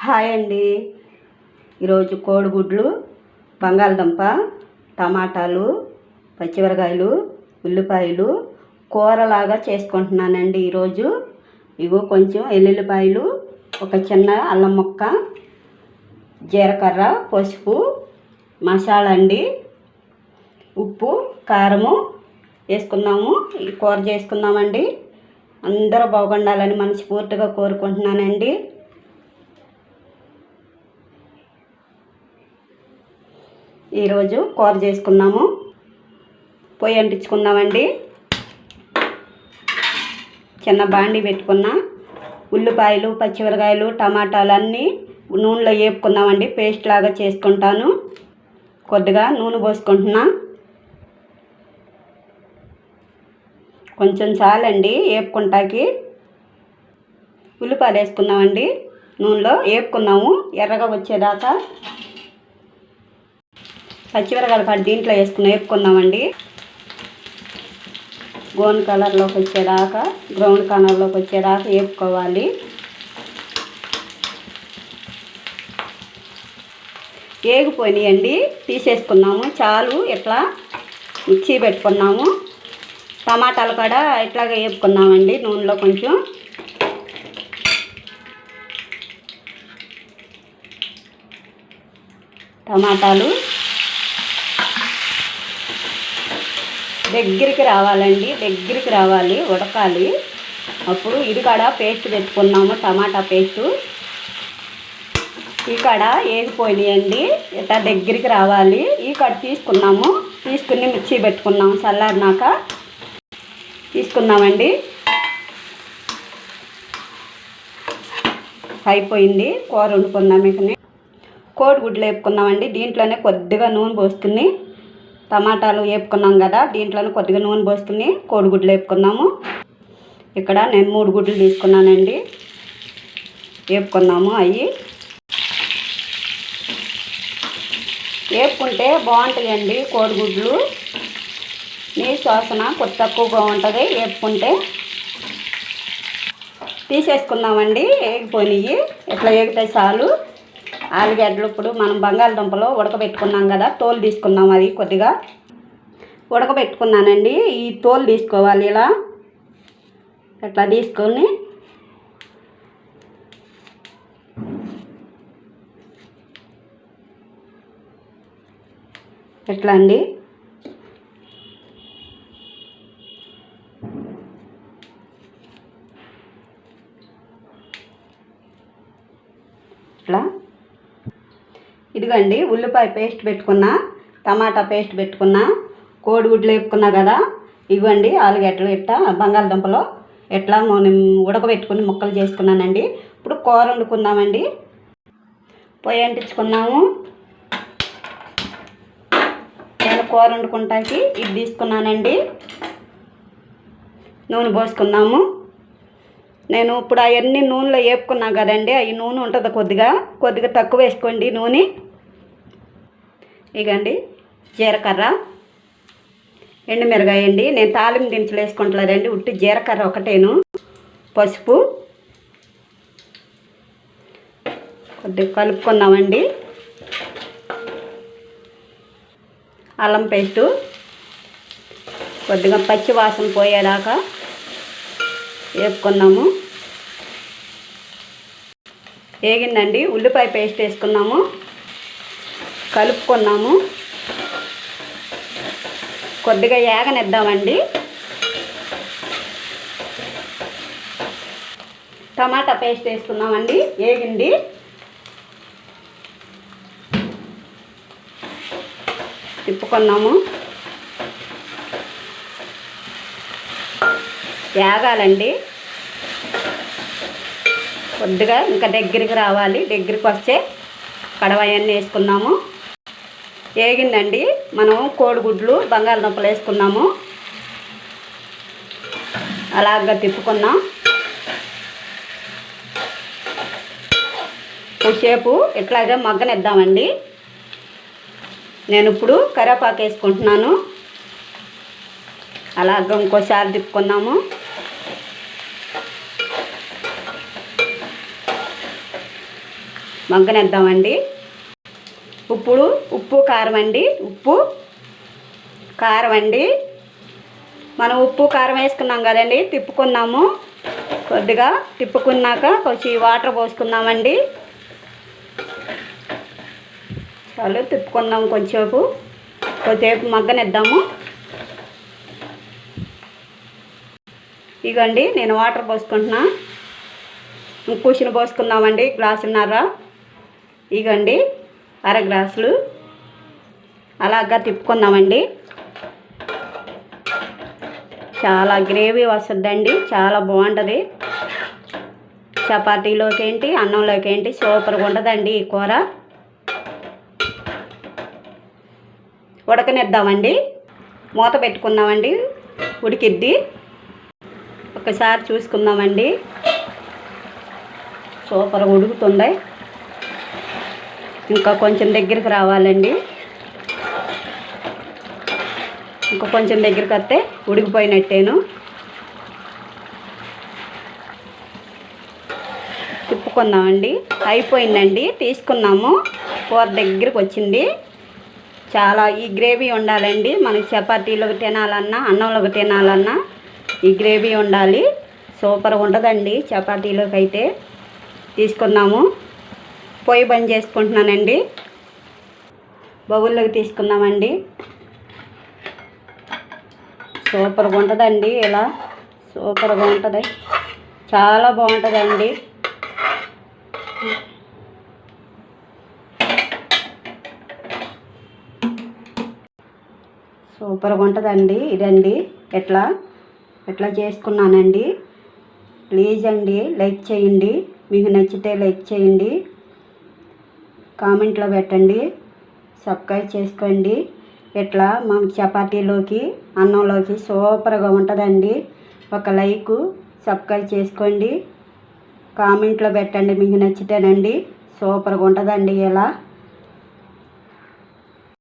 Hi అండి. ఈరోజు కోడిగుడ్లు, బంగాళదుంప, టమాటాలు, పచ్చిమిరకాయలు, ఉల్లిపాయలు కూరలాగా చేసుకుంటున్నానండి. ఈరోజు ఇగో కొంచెం ఎల్లుల్లిపాయలు, ఒక చిన్న అల్లం ముక్క, జీలకర్ర, పసుపు, మసాలా అండి, ఉప్పు, కారము వేసుకున్నాము. ఈ కూర చేసుకున్నామండి. అందరూ బాగుండాలని మనస్ఫూర్తిగా కోరుకుంటున్నానండి. ఈరోజు కూర చేసుకున్నాము. పొయ్యి అంటించుకున్నామండి. చిన్న బాండి పెట్టుకున్నా. ఉల్లిపాయలు, పచ్చిమిరకాయలు, టమాటాలు అన్నీ నూనెలో వేపుకున్నామండి. పేస్ట్ లాగా చేసుకుంటాను. కొద్దిగా నూనె పోసుకుంటున్నా. కొంచెం చాలండి వేపుకుంటాకి. ఉల్లిపాయలు వేసుకున్నామండి. నూనెలో వేపుకున్నాము ఎర్రగా వచ్చేదాకా. పచ్చిమిరకాయలు కాడ దీంట్లో వేపుకున్నామండి. గోల్డ్ కలర్లోకి వచ్చేదాకా, బ్రౌన్ కలర్లోకి వచ్చేదాకా వేపుకోవాలి. వేగిపోయినాయండి, తీసేసుకున్నాము. చాలు, ఇట్లా మిక్సీ పెట్టుకున్నాము. టమాటాలు కూడా ఇట్లాగే వేపుకున్నామండి నూనెలో. కొంచెం టమాటాలు దగ్గరికి రావాలండి, దగ్గరికి రావాలి, ఉడకాలి. అప్పుడు ఇది కూడా పేస్ట్ పెట్టుకున్నాము, టమాటా పేస్టు. ఈ కాడ వేగిపోయినాయండి, ఇట్లా దగ్గరికి రావాలి. ఈ కాడ తీసుకున్నాము. తీసుకుని మిక్సీ పెట్టుకున్నాము. చల్లారినాక తీసుకున్నామండి. అయిపోయింది కూర వండుకున్నాము. ఇక కోడిగుడ్లు వేపుకున్నామండి. దీంట్లోనే కొద్దిగా నూనె పోసుకుని, టమాటాలు వేపుకున్నాం కదా, దీంట్లోనే కొద్దిగా నూనె పోసుకుని కోడిగుడ్లు వేపుకున్నాము. ఇక్కడ నేను 3 గుడ్లు తీసుకున్నానండి. వేపుకున్నాము. అవి వేపుకుంటే బాగుంటాయండి కోడిగుడ్లు. నీరు శ్వాసన కొద్ది తక్కువగా ఉంటుంది వేపుకుంటే. తీసేసుకున్నామండి. వేగిపోయినాయి. ఇట్లా వేగితే చాలు. ఆలుగడ్డలు ఇప్పుడు మనం బంగాళదుంపలు ఉడకబెట్టుకున్నాం కదా, తోలు తీసుకున్నాం. అది కొద్దిగా ఉడకబెట్టుకున్నానండి. ఈ తోలు తీసుకోవాలి. ఇలా ఇట్లా తీసుకొని ఎట్లా అండి, ఇట్లా. ఇదిగండి ఉల్లిపాయ పేస్ట్ పెట్టుకున్నా, టమాటా పేస్ట్ పెట్టుకున్నా, కోడిగుడ్లు వేపుకున్నా కదా. ఇవ్వండి ఆలుగడ్డలు ఇట్లా బంగాళదుంపలు ఎట్లా ఉడకబెట్టుకుని ముక్కలు చేసుకున్నానండి. ఇప్పుడు కూర వండుకుందామండి. పొయ్యి అంటించుకున్నాము. నేను కూర వండుకుంటాకి ఇది తీసుకున్నానండి. నూనె పోసుకున్నాము. నేను ఇప్పుడు అవన్నీ నూనెలో వేపుకున్నాం కదండి, అవి నూనె ఉంటుంది కొద్దిగా, కొద్దిగా తక్కువ వేసుకోండి నూనె. ఇగండి జీలకర్ర, ఎండుమిరగాయ అండి. నేను తాలింపు దినుసులు వేసుకుంటలేదండి, ఉట్టి జీలకర్ర ఒకటేను. పసుపు కొద్దిగా కలుపుకున్నామండి. అల్లం పేస్టు కొద్దిగా పచ్చి వాసన పోయేదాకా వేపుకున్నాము. వేగిందండి. ఉల్లిపాయ పేస్ట్ వేసుకున్నాము, కలుపుకున్నాము. కొద్దిగా ఏగనిద్దామండి. టమాటా పేస్ట్ వేసుకున్నామండి. వేగింది. తిప్పుకున్నాము. వేగాలండి కొద్దిగా, ఇంకా దగ్గరికి రావాలి. దగ్గరికి వస్తే కడవయన్నీ వేసుకున్నాము. వేగిందండి. మనం కోడిగుడ్లు, బంగాళదుంపలు వేసుకున్నాము. అలాగా తిప్పుకున్నాం. కొద్దిసేపు ఇట్లాగే మగ్గనిద్దామండి. నేను ఇప్పుడు కరివేపాకు వేసుకుంటున్నాను. అలాగ ఇంకోసారి తిప్పుకున్నాము. మగ్గనిద్దామండి. ఇప్పుడు ఉప్పు కారం అండి. ఉప్పు కారం అండి. మనం ఉప్పు కారం వేసుకున్నాం కదండి, తిప్పుకున్నాము. కొద్దిగా తిప్పుకున్నాక కొంచెం వాటర్ పోసుకుందామండి. చాలు తిప్పుకుందాం. కొద్దిసేపు మగ్గనిద్దాము. ఇగండి నేను వాటర్ పోసుకుంటున్నా. కూర్చుని పోసుకుందామండి. గ్లాసున్నర. ఇగండి అర గ్లాసులు. అలాగా తిప్పుకుందామండి. చాలా గ్రేవీ వస్తుందండి, చాలా బాగుంటుంది. చపాతీలోకి ఏంటి, అన్నంలోకి ఏంటి, సూపర్గా ఉంటుందండి ఈ కూర. ఉడకనిద్దామండి. మూత పెట్టుకుందామండి. ఉడికిద్ది. ఒకసారి చూసుకుందామండి. సూపర్గా ఉడుకుతుంది. ఇంకా కొంచెం దగ్గరికి రావాలండి. ఇంకా కొంచెం దగ్గరికి వస్తే ఉడికిపోయినట్టేను. తిప్పుకుందామండి. అయిపోయిందండి. తీసుకున్నాము. కూర దగ్గరికి వచ్చింది. చాలా ఈ గ్రేవీ ఉండాలండి. మనకి చపాతీలోకి తినాలన్నా, అన్నంలోకి తినాలన్నా ఈ గ్రేవీ ఉండాలి. సూపర్గా ఉంటుందండి చపాతీలోకి అయితే. తీసుకున్నాము. పొయ్యి బంద్ చేసుకుంటున్నానండి. బౌల్లోకి తీసుకుందామండి. సూపర్గా ఉంటుందండి. ఇలా సూపర్గా ఉంటుంది. చాలా బాగుంటుందండి. సూపర్గా ఉంటుందండి. ఇదండి ఎట్లా చేసుకున్నానండి. ప్లీజ్ అండి లైక్ చేయండి. మీకు నచ్చితే లైక్ చేయండి, కామెంట్లో పెట్టండి, సబ్స్క్రైబ్ చేసుకోండి. ఇట్లా మా చపాతీలోకి, అన్నంలోకి సూపర్గా ఉంటుందండి. ఒక లైకు, సబ్స్క్రైబ్ చేసుకోండి, కామెంట్లో పెట్టండి మీకు నచ్చితేనండి. సూపర్గా ఉంటుందండి ఇలా.